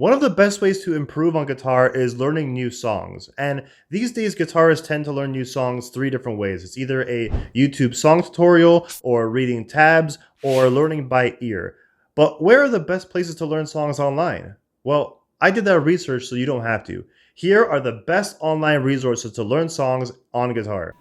One of the best ways to improve on guitar is learning new songs. And these days, guitarists tend to learn new songs three different ways. It's either a YouTube song tutorial, or reading tabs, or learning by ear. But where are the best places to learn songs online? Well, I did that research so you don't have to. Here are the best online resources to learn songs on guitar.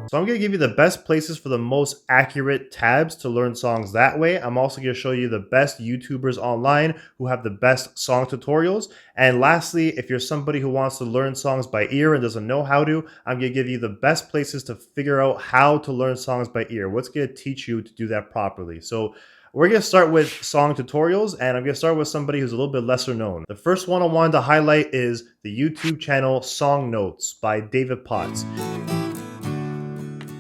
So I'm going to give you the best places for the most accurate tabs to learn songs that way. I'm also going to show you the best YouTubers online who have the best song tutorials. And lastly, if you're somebody who wants to learn songs by ear and doesn't know how to, I'm going to give you the best places to figure out how to learn songs by ear. What's going to teach you to do that properly? So we're going to start with song tutorials, and I'm going to start with somebody who's a little bit lesser known. The first one I wanted to highlight is the YouTube channel Songnotes by David Potts.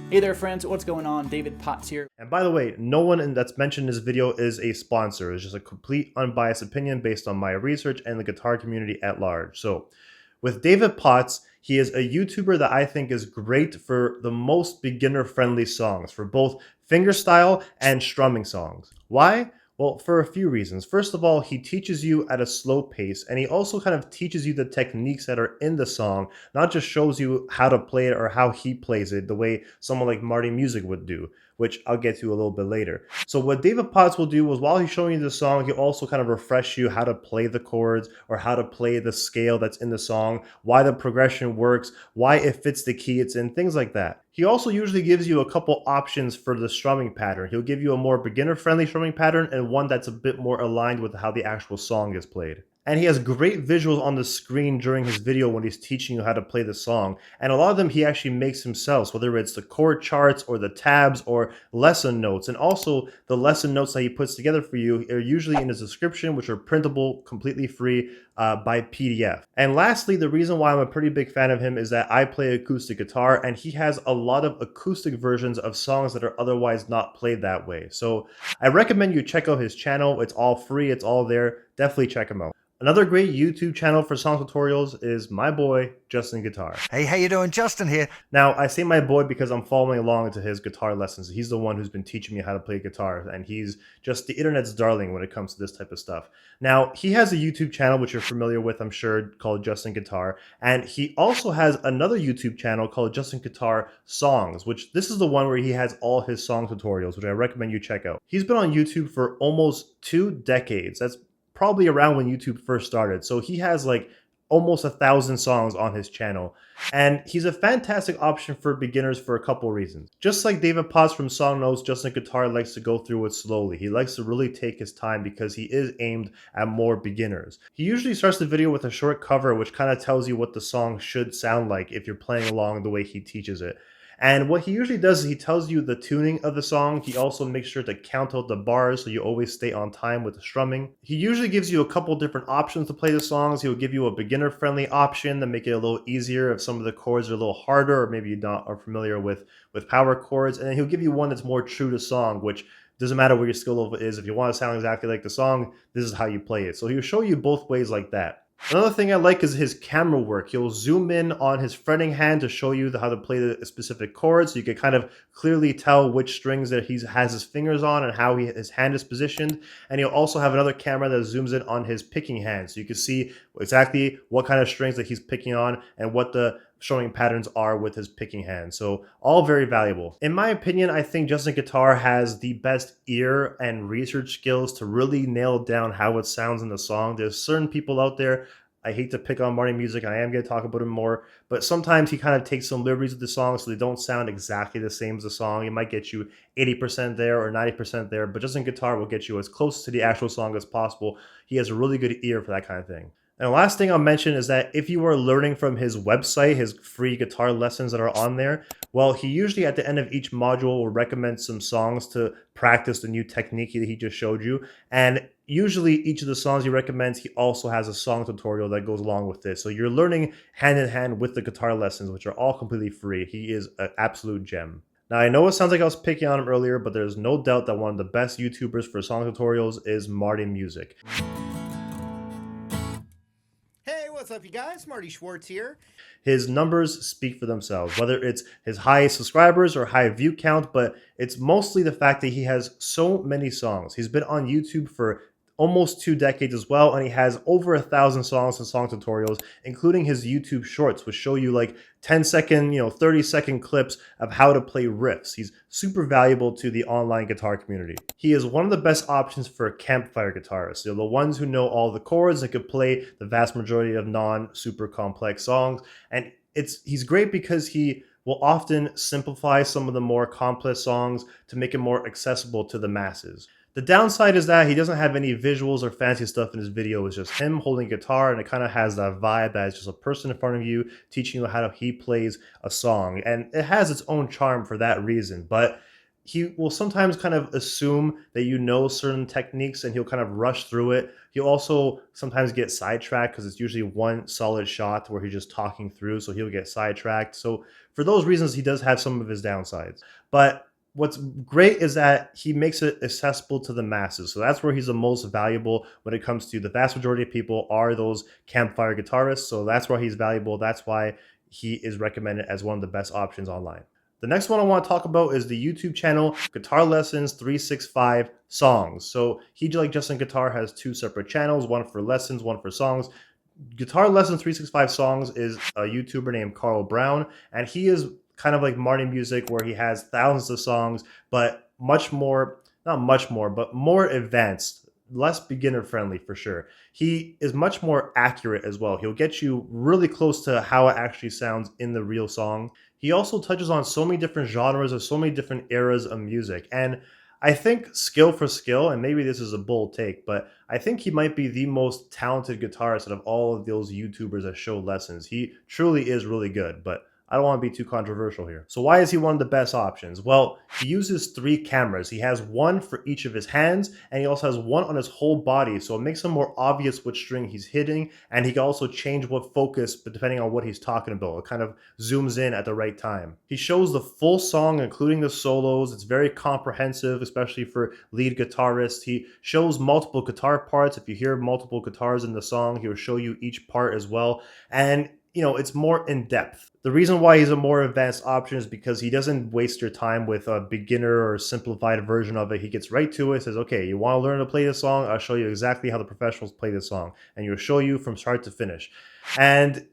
Hey there friends, what's going on? David Potts here. And by the way, no one that's mentioned in this video is a sponsor. It's just a complete unbiased opinion based on my research and the guitar community at large. So with David Potts, he is a YouTuber that I think is great for the most beginner-friendly songs, for both fingerstyle and strumming songs. Why? Well, for a few reasons. First of all, he teaches you at a slow pace, and he also kind of teaches you the techniques that are in the song, not just shows you how to play it or how he plays it the way someone like Marty would do, which I'll get to a little bit later. So what David Potts will do is while he's showing you the song, he'll also kind of refresh you how to play the chords or how to play the scale that's in the song, why the progression works, why it fits the key it's in, things like that. He also usually gives you a couple options for the strumming pattern. He'll give you a more beginner-friendly strumming pattern and one that's a bit more aligned with how the actual song is played. And he has great visuals on the screen during his video when he's teaching you how to play the song. And a lot of them he actually makes himself, whether it's the chord charts or the tabs or lesson notes. And also the lesson notes that he puts together for you are usually in his description, which are printable, completely free by PDF. And lastly, the reason why I'm a pretty big fan of him is that I play acoustic guitar, and he has a lot of acoustic versions of songs that are otherwise not played that way. So I recommend you check out his channel. It's all free. It's all there. Definitely check him out. Another great YouTube channel for song tutorials is my boy, Justin Guitar. Hey, how you doing? Justin here. Now, I say my boy because I'm following along to his guitar lessons. He's the one who's been teaching me how to play guitar, and he's just the internet's darling when it comes to this type of stuff. Now, he has a YouTube channel, which you're familiar with, I'm sure, called Justin Guitar, and he also has another YouTube channel called Justin Guitar Songs, which this is the one where he has all his song tutorials, which I recommend you check out. He's been on YouTube for almost 2 decades. That's probably around when YouTube first started. So he has like almost 1,000 songs on his channel. And he's a fantastic option for beginners for a couple reasons. Just like David Potts from Songnotes, Justin Guitar likes to go through it slowly. He likes to really take his time because he is aimed at more beginners. He usually starts the video with a short cover, which kind of tells you what the song should sound like if you're playing along the way he teaches it. And what he usually does is he tells you the tuning of the song. He also makes sure to count out the bars so you always stay on time with the strumming. He usually gives you a couple different options to play the songs. He'll give you a beginner-friendly option to make it a little easier if some of the chords are a little harder or maybe you not are familiar with power chords. And then he'll give you one that's more true to song, which doesn't matter what your skill level is. If you want to sound exactly like the song, this is how you play it. So he'll show you both ways like that. Another thing I like is his camera work. He'll zoom in on his fretting hand to show you how to play the specific chords, so you can kind of clearly tell which strings that he has his fingers on and how his hand is positioned. And he'll also have another camera that zooms in on his picking hand, so you can see exactly what kind of strings that he's picking on and what the showing patterns are with his picking hand. So all very valuable. In my opinion, I think Justin Guitar has the best ear and research skills to really nail down how it sounds in the song. There's certain people out there, I hate to pick on Marty and I am going to talk about him more, but sometimes he kind of takes some liberties with the song so they don't sound exactly the same as the song. It might get you 80% there or 90% there, but Justin Guitar will get you as close to the actual song as possible. He has a really good ear for that kind of thing. And the last thing I'll mention is that if you are learning from his website, his free guitar lessons that are on there, well, he usually at the end of each module will recommend some songs to practice the new technique that he just showed you. And usually each of the songs he recommends, he also has a song tutorial that goes along with this. So you're learning hand in hand with the guitar lessons, which are all completely free. He is an absolute gem. Now, I know it sounds like I was picking on him earlier, but there's no doubt that one of the best YouTubers for song tutorials is Marty. what's up, you guys? Marty Schwartz here. His numbers speak for themselves, whether it's his high subscribers or high view count, but it's mostly the fact that he has so many songs. He's been on YouTube for almost 2 decades as well, and he has over 1,000 songs and song tutorials, including his YouTube shorts, which show you like 10-second, 30-second clips of how to play riffs. He's super valuable to the online guitar community. He is one of the best options for campfire guitarists. They're the ones who know all the chords and could play the vast majority of non-super complex songs. And he's great because he will often simplify some of the more complex songs to make it more accessible to the masses. The downside is that he doesn't have any visuals or fancy stuff in his video. It's just him holding a guitar, and it kind of has that vibe that it's just a person in front of you teaching you how he plays a song. And it has its own charm for that reason. But he will sometimes kind of assume that you know certain techniques and he'll kind of rush through it. He'll also sometimes get sidetracked because it's usually one solid shot where he's just talking through, so he'll get sidetracked. So for those reasons, he does have some of his downsides. But what's great is that he makes it accessible to the masses. So that's where he's the most valuable when it comes to the vast majority of people are those campfire guitarists. So that's why he's valuable. That's why he is recommended as one of the best options online. The next one I want to talk about is the YouTube channel Guitar Lessons 365 Songs. So he, like Justin Guitar, has two separate channels, one for lessons, one for songs. Guitar Lessons 365 Songs is a YouTuber named Carl Brown, and he is kind of like Marty Music, where he has thousands of songs, but more advanced, less beginner friendly for sure. He is much more accurate as well. He'll get you really close to how it actually sounds in the real song. He also touches on so many different genres of so many different eras of music. And I think skill for skill, and maybe this is a bold take, but I think he might be the most talented guitarist out of all of those YouTubers that show lessons. He truly is really good, but I don't want to be too controversial here. So why is he one of the best options? Well, he uses 3 cameras. He has one for each of his hands, and he also has one on his whole body, so it makes it more obvious which string he's hitting, and he can also change what focus, but depending on what he's talking about. It kind of zooms in at the right time. He shows the full song, including the solos. It's very comprehensive, especially for lead guitarists. He shows multiple guitar parts. If you hear multiple guitars in the song, he will show you each part as well. And it's more in depth. The reason why he's a more advanced option is because he doesn't waste your time with a beginner or simplified version of it. He gets right to it, says, okay, you want to learn to play this song? I'll show you exactly how the professionals play this song. And he'll show you from start to finish. And,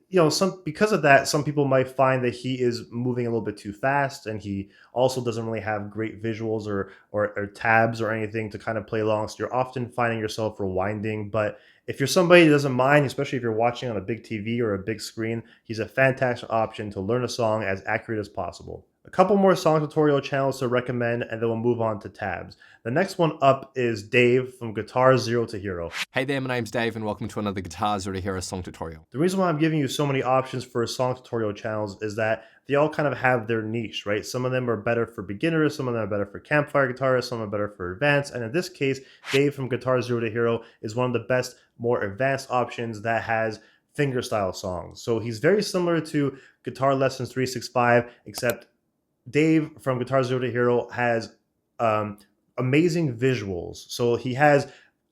because of that, some people might find that he is moving a little bit too fast, and he also doesn't really have great visuals or tabs or anything to kind of play along. So you're often finding yourself rewinding. But if you're somebody who doesn't mind, especially if you're watching on a big TV or a big screen, he's a fantastic option to learn a song as accurate as possible. A couple more song tutorial channels to recommend, and then we'll move on to tabs. The next one up is Dave from Guitar Zero to Hero. Hey there, my name's Dave, and welcome to another Guitar Zero to Hero song tutorial. The reason why I'm giving you so many options for song tutorial channels is that they all kind of have their niche, right? Some of them are better for beginners, some of them are better for campfire guitarists, some are better for advanced. And in this case, Dave from Guitar Zero to Hero is one of the best, more advanced options that has fingerstyle songs. So he's very similar to Guitar Lessons 365, except Dave from Guitar Zero to Hero has amazing visuals. So he has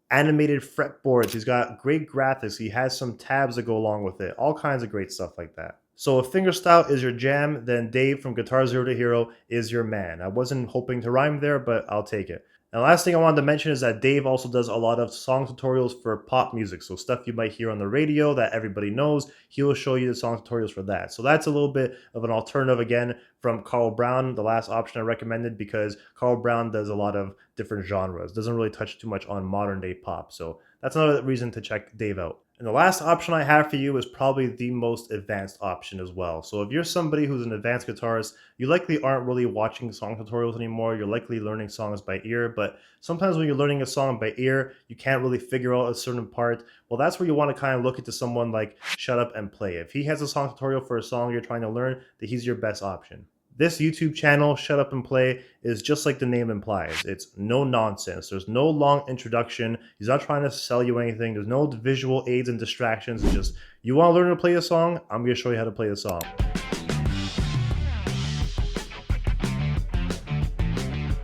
animated fretboards. He's got great graphics. He has some tabs that go along with it. All kinds of great stuff like that. So if fingerstyle is your jam, then Dave from Guitar Zero to Hero is your man. I wasn't hoping to rhyme there, but I'll take it. And the last thing I wanted to mention is that Dave also does a lot of song tutorials for pop music. So stuff you might hear on the radio that everybody knows, he will show you the song tutorials for that. So that's a little bit of an alternative again from Carl Brown, the last option I recommended, because Carl Brown does a lot of different genres. Doesn't really touch too much on modern day pop. So that's another reason to check Dave out. And the last option I have for you is probably the most advanced option as well. So if you're somebody who's an advanced guitarist, you likely aren't really watching song tutorials anymore. You're likely learning songs by ear, but sometimes when you're learning a song by ear, you can't really figure out a certain part. Well, that's where you want to kind of look into someone like Shutup and Play. If he has a song tutorial for a song you're trying to learn, then he's your best option. This YouTube channel, Shutup and Play, is just like the name implies. It's no nonsense. There's no long introduction. He's not trying to sell you anything. There's no visual aids and distractions. It's just, you want to learn to play a song? I'm going to show you how to play the song.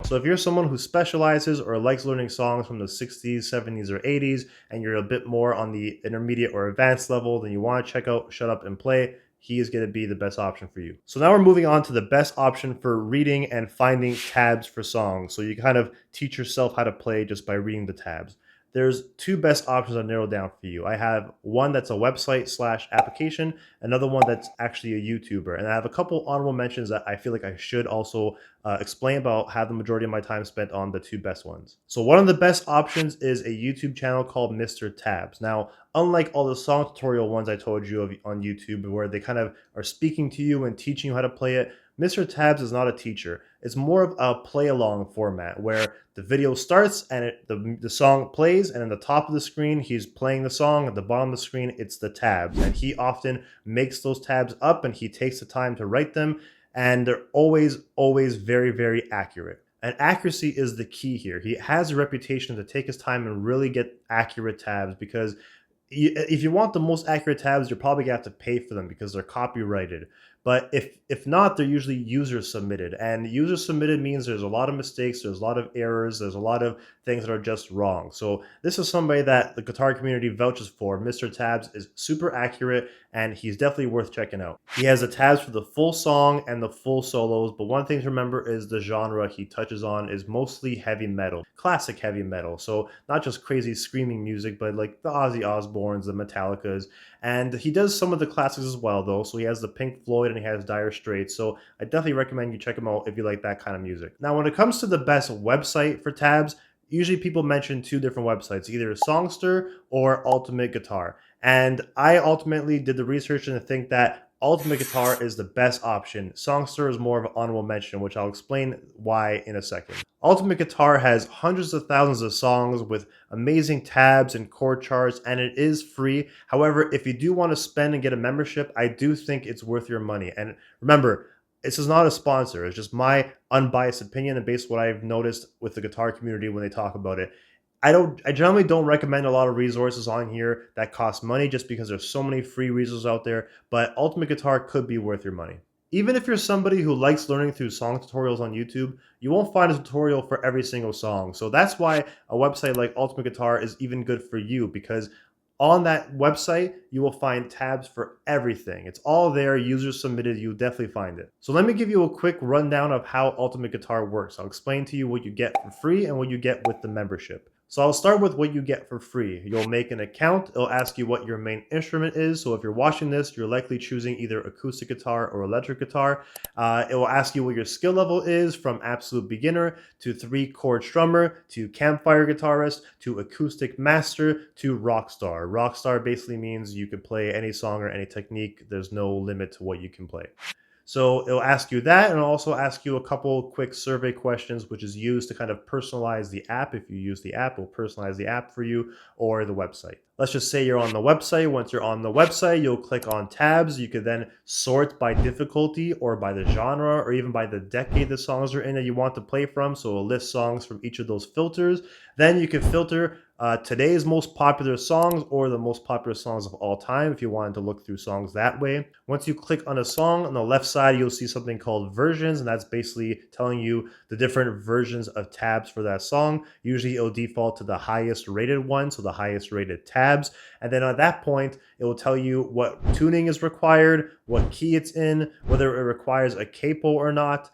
So if you're someone who specializes or likes learning songs from the 60s, 70s, or 80s, and you're a bit more on the intermediate or advanced level, then you want to check out Shutup and Play. He is going to be the best option for you. So now we're moving on to the best option for reading and finding tabs for songs. So you kind of teach yourself how to play just by reading the tabs. There's two best options I narrowed down for you. I have one that's a website / application, another one that's actually a YouTuber. And I have a couple honorable mentions that I feel like I should also explain about, have the majority of my time spent on the two best ones. So one of the best options is a YouTube channel called Mr. Tabs. Now, unlike all the song tutorial ones I told you of on YouTube where they kind of are speaking to you and teaching you how to play it, Mr. Tabs is not a teacher. It's more of a play-along format where the video starts and the song plays, and in the top of the screen, he's playing the song. At the bottom of the screen, it's the tabs. And he often makes those tabs up and he takes the time to write them. And they're always, always very, very accurate. And accuracy is the key here. He has a reputation to take his time and really get accurate tabs because if you want the most accurate tabs, you're probably going to have to pay for them because they're copyrighted. But if not, they're usually user submitted. And user submitted means there's a lot of mistakes, there's a lot of errors, there's a lot of things that are just wrong. So this is somebody that the guitar community vouches for. Mr. Tabs is super accurate and he's definitely worth checking out. He has the tabs for the full song and the full solos, but one thing to remember is the genre he touches on is mostly heavy metal, classic heavy metal. So not just crazy screaming music, but like the Ozzy Osbournes, the Metallicas. And he does some of the classics as well, though. So he has the Pink Floyd and he has Dire Straits. So I definitely recommend you check him out if you like that kind of music. Now, when it comes to the best website for tabs, usually people mention two different websites, either Songsterr or Ultimate Guitar. And I ultimately did the research and think that Ultimate Guitar is the best option. Songsterr is more of an honorable mention, which I'll explain why in a second. Ultimate Guitar has hundreds of thousands of songs with amazing tabs and chord charts, and it is free. However, if you do want to spend and get a membership, I do think it's worth your money. And remember, this is not a sponsor. It's just my unbiased opinion and based on what I've noticed with the guitar community when they talk about it. I generally don't recommend a lot of resources on here that cost money just because there's so many free resources out there, but Ultimate Guitar could be worth your money. Even if you're somebody who likes learning through song tutorials on YouTube, you won't find a tutorial for every single song. So that's why a website like Ultimate Guitar is even good for you, because on that website, you will find tabs for everything. It's all there, user submitted, you'll definitely find it. So let me give you a quick rundown of how Ultimate Guitar works. I'll explain to you what you get for free and what you get with the membership. So I'll start with what you get for free. You'll make an account. It'll ask you what your main instrument is. So if you're watching this, you're likely choosing either acoustic guitar or electric guitar. It will ask you what your skill level is, from absolute beginner to 3-chord strummer to campfire guitarist to acoustic master to rockstar. Rockstar basically means you can play any song or any technique. There's no limit to what you can play. So it'll ask you that, and it'll also ask you a couple quick survey questions, which is used to kind of personalize the app. If you use the app, it'll personalize the app for you or the website. Let's just say you're on the website. Once you're on the website, you'll click on tabs. You could then sort by difficulty or by the genre or even by the decade the songs are in that you want to play from. So it'll list songs from each of those filters. Then you can filter today's most popular songs or the most popular songs of all time if you wanted to look through songs that way. Once you click on a song, on the left side, you'll see something called versions, and that's basically telling you the different versions of tabs for that song. Usually it'll default to the highest rated one, so the highest rated tabs. And then at that point, it will tell you what tuning is required, what key it's in, whether it requires a capo or not.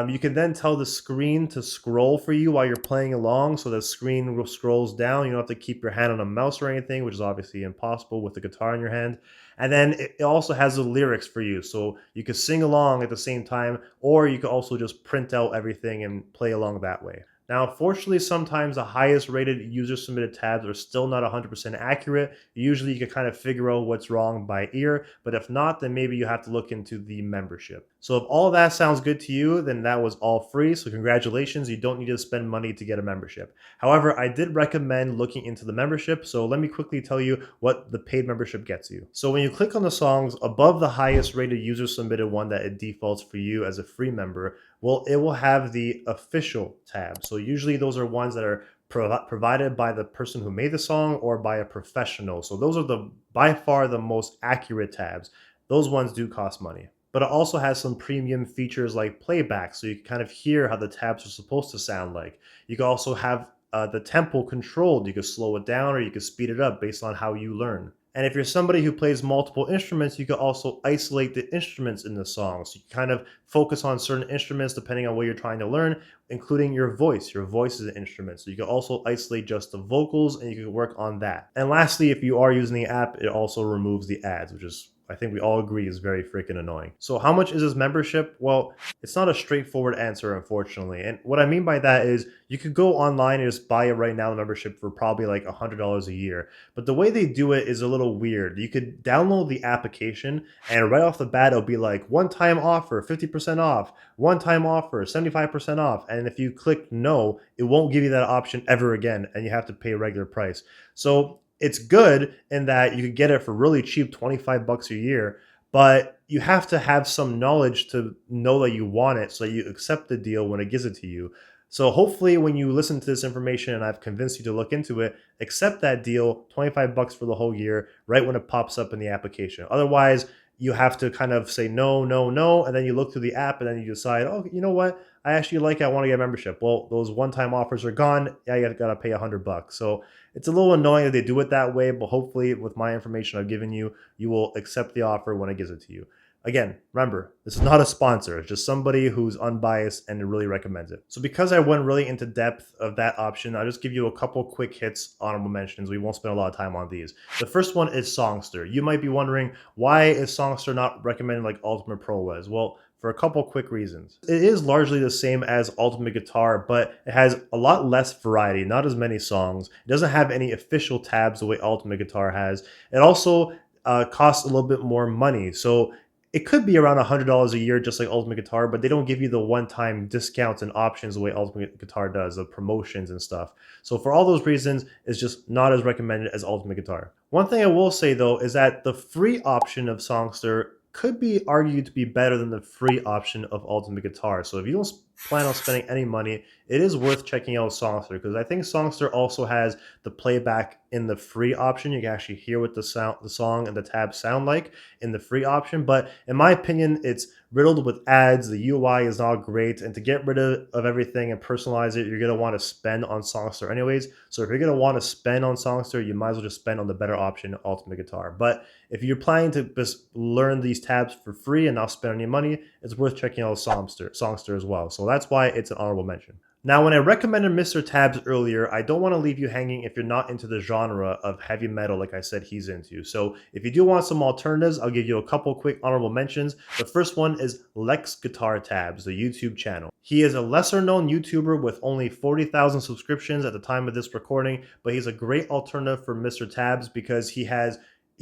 You can then tell the screen to scroll for you while you're playing along, so the screen scrolls down. You don't have to keep your hand on a mouse or anything, which is obviously impossible with the guitar in your hand. And then it also has the lyrics for you, so you can sing along at the same time, or you can also just print out everything and play along that way. Now, fortunately, sometimes the highest rated user submitted tabs are still not 100% accurate. Usually you can kind of figure out what's wrong by ear, but if not, then maybe you have to look into the membership. So if all that sounds good to you, then that was all free. So congratulations, you don't need to spend money to get a membership. However, I did recommend looking into the membership. So let me quickly tell you what the paid membership gets you. So when you click on the songs above the highest rated user submitted one that it defaults for you as a free member, well, it will have the official tab. So usually those are ones that are provided by the person who made the song or by a professional. So those are by far the most accurate tabs. Those ones do cost money. but it also has some premium features like playback, so you can kind of hear how the tabs are supposed to sound like. You can also have the tempo controlled. You can slow it down or you can speed it up based on how you learn. And if you're somebody who plays multiple instruments, you can also isolate the instruments in the song. So you kind of focus on certain instruments depending on what you're trying to learn, including your voice. Your voice is an instrument. So you can also isolate just the vocals and you can work on that. And lastly, if you are using the app, it also removes the ads, which is, I think we all agree, is very freaking annoying. So how much is this membership? Well, it's not a straightforward answer, unfortunately. And what I mean by that is you could go online and just buy it right now, the membership, for probably like $100 a year. But the way they do it is a little weird. You could download the application and right off the bat, it'll be like one-time offer, 50% off, one-time offer, 75% off. And if you click no, it won't give you that option ever again. And you have to pay a regular price. So it's good in that you could get it for really cheap, 25 bucks a year, but you have to have some knowledge to know that you want it so that you accept the deal when it gives it to you. So hopefully when you listen to this information and I've convinced you to look into it, accept that deal, 25 bucks for the whole year, right when it pops up in the application. Otherwise, you have to kind of say no, no, no, and then you look through the app and then you decide, oh, you know what? I actually like it. I want to get a membership. Well, those one-time offers are gone. Yeah, you got to pay $100. So it's a little annoying that they do it that way, but hopefully with my information I've given you, you will accept the offer when it gives it to you. Again, remember, this is not a sponsor. It's just somebody who's unbiased and really recommends it. So because I went really into depth of that option, I'll just give you a couple quick hits, honorable mentions. We won't spend a lot of time on these. The first one is Songsterr. You might be wondering, why is Songsterr not recommended like Ultimate Pro was? Well, for a couple quick reasons. It is largely the same as Ultimate Guitar, but it has a lot less variety, not as many songs. It doesn't have any official tabs the way Ultimate Guitar has. It also costs a little bit more money. So it could be around $100 a year, just like Ultimate Guitar, but they don't give you the one-time discounts and options the way Ultimate Guitar does, the promotions and stuff. So for all those reasons, it's just not as recommended as Ultimate Guitar. One thing I will say, though, is that the free option of Songsterr could be argued to be better than the free option of Ultimate Guitar. So if you don't plan on spending any money, it is worth checking out Songsterr, because I think Songsterr also has the playback in the free option. You can actually hear what the song and the tabs sound like in the free option. But in my opinion, it's riddled with ads. The UI is not great. And to get rid of everything and personalize it, you're going to want to spend on Songsterr anyways. So if you're going to want to spend on Songsterr, you might as well just spend on the better option, Ultimate Guitar. But if you're planning to just learn these tabs for free and not spend any money, it's worth checking out Songsterr as well. So that's why it's an honorable mention. Now, when I recommended Mr. Tabs earlier, I don't want to leave you hanging if you're not into the genre of heavy metal like I said he's into. So if you do want some alternatives, I'll give you a couple quick honorable mentions. The first one is Lex Guitar Tabs, the YouTube channel. He is a lesser known YouTuber with only 40,000 subscriptions at the time of this recording, but he's a great alternative for Mr. Tabs because he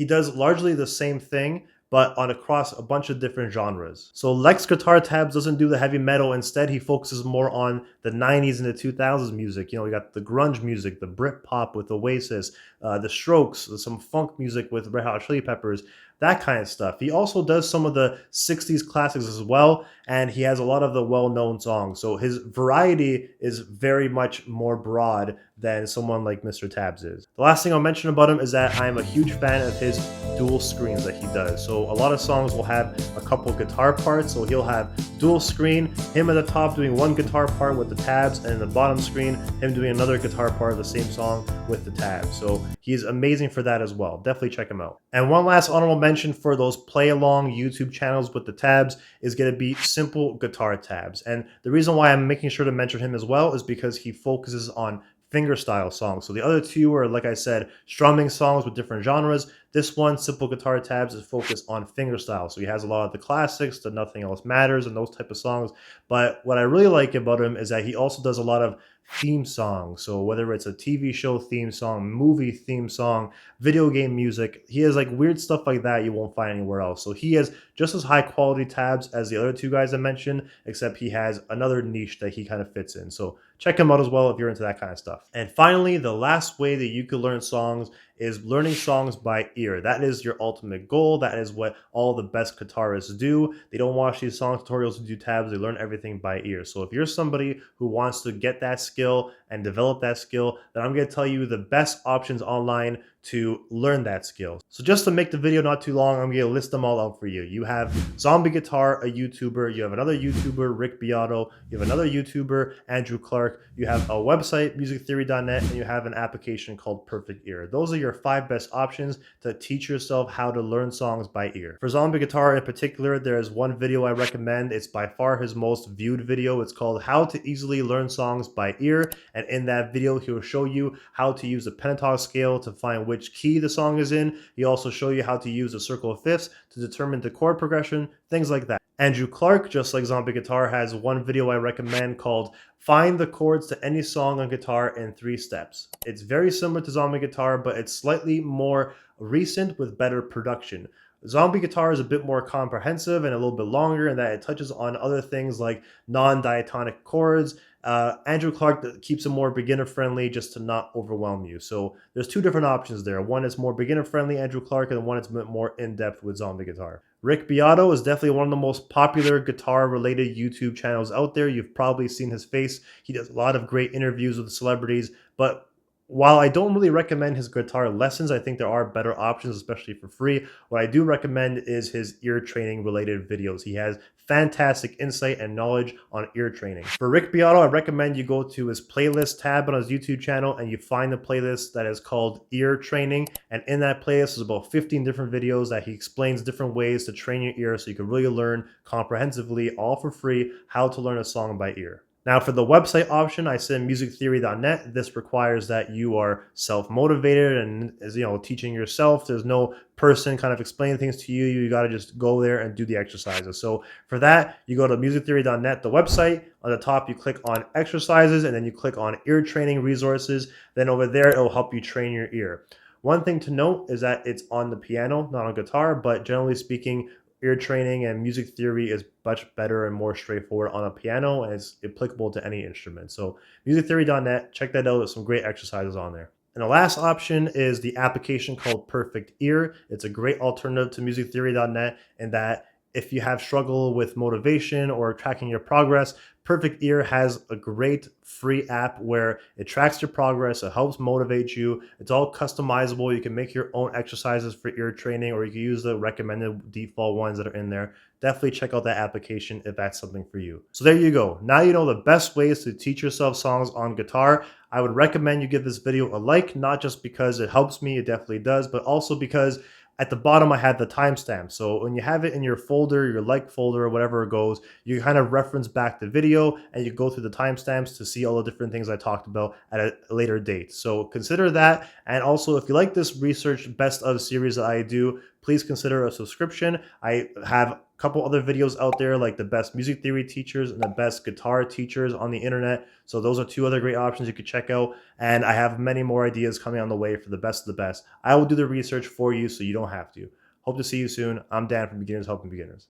does largely the same thing, but across a bunch of different genres. So Lex Guitar Tabs doesn't do the heavy metal. Instead, he focuses more on the 90s and the 2000s music. You know, we got the grunge music, the Britpop with Oasis, the Strokes, some funk music with Red Hot Chili Peppers, that kind of stuff. He also does some of the 60s classics as well, and he has a lot of the well-known songs. So his variety is very much more broad than someone like Mr. Tabs is. The last thing I'll mention about him is that I'm a huge fan of his dual screens that he does. So a lot of songs will have a couple guitar parts. So he'll have dual screen, him at the top doing one guitar part with the tabs, and in the bottom screen, him doing another guitar part of the same song with the tabs. So he's amazing for that as well. Definitely check him out. And one last honorable mention for those play-along YouTube channels with the tabs is going to be Simple Guitar Tabs. And the reason why I'm making sure to mention him as well is because he focuses on fingerstyle songs. So the other two are, like I said, strumming songs with different genres. This one, Simple Guitar Tabs, is focused on fingerstyle. So he has a lot of the classics, the Nothing Else Matters, and those type of songs. But what I really like about him is that he also does a lot of theme songs. So whether it's a TV show theme song, movie theme song, video game music, he has like weird stuff like that you won't find anywhere else. So he has just as high quality tabs as the other two guys I mentioned, except he has another niche that he kind of fits in. So check him out as well if you're into that kind of stuff. And finally, the last way that you can learn songs is learning songs by ear. That is your ultimate goal. That is what all the best guitarists do. They don't watch these song tutorials and do tabs. They learn everything by ear. So if you're somebody who wants to get that skill and develop that skill, then I'm going to tell you the best options online to learn that skill. So just to make the video not too long, I'm going to list them all out for you. You have ZombieGuitar, a YouTuber. You have another YouTuber, Rick Beato. You have another YouTuber, Andrew Clarke. You have a website, musictheory.net, and you have an application called Perfect Ear. Those are your 5 best options to teach yourself how to learn songs by ear. For ZombieGuitar in particular, there is one video I recommend. It's by far his most viewed video. It's called How to Easily Learn Songs by Ear. And in that video, he will show you how to use the pentatonic scale to find which key the song is in. He also show you how to use a circle of fifths to determine the chord progression, things like that. Andrew Clarke, just like ZombieGuitar, has one video I recommend called Find the Chords to Any Song on Guitar in 3 Steps. It's very similar to ZombieGuitar, but it's slightly more recent with better production. ZombieGuitar is a bit more comprehensive and a little bit longer in that it touches on other things like non-diatonic chords. Andrew Clarke keeps it more beginner friendly just to not overwhelm you. So there's 2 different options there. One is more beginner friendly, Andrew Clarke, and one is a bit more in-depth with ZombieGuitar. Rick Beato is definitely one of the most popular guitar related YouTube channels out there. You've probably seen his face. He does a lot of great interviews with celebrities, but while I don't really recommend his guitar lessons, I think there are better options, especially for free. What I do recommend is his ear training related videos. He has fantastic insight and knowledge on ear training. For Rick Beato, I recommend you go to his playlist tab on his YouTube channel and you find the playlist that is called Ear Training. And in that playlist is about 15 different videos that he explains different ways to train your ear so you can really learn comprehensively, all for free, how to learn a song by ear. Now for the website option, I said musictheory.net. This requires that you are self-motivated and, as you know, teaching yourself. There's no person kind of explaining things to you. You got to just go there and do the exercises. So for that, you go to musictheory.net, the website. On the top, you click on exercises and then you click on ear training resources. Then over there, it will help you train your ear. One thing to note is that it's on the piano, not on guitar, but generally speaking, ear training and music theory is much better and more straightforward on a piano, and it's applicable to any instrument. So musictheory.net, check that out. There's some great exercises on there. And the last option is the application called Perfect Ear. It's a great alternative to musictheory.net in that if you have struggle with motivation or tracking your progress, Perfect Ear has a great free app where it tracks your progress, it helps motivate you, it's all customizable. You can make your own exercises for ear training or you can use the recommended default ones that are in there. Definitely check out that application if that's something for you. So there you go. Now you know the best ways to teach yourself songs on guitar. I would recommend you give this video a like, not just because it helps me, it definitely does, but also because at the bottom, I had the timestamp. So when you have it in your folder, your like folder, or whatever it goes, you kind of reference back the video and you go through the timestamps to see all the different things I talked about at a later date. So consider that. And also, if you like this research best of series that I do, please consider a subscription. I have a couple other videos out there like the best music theory teachers and the best guitar teachers on the internet. So those are 2 other great options you could check out. And I have many more ideas coming on the way for the best of the best. I will do the research for you so you don't have to. Hope to see you soon. I'm Dan from Beginners Helping Beginners.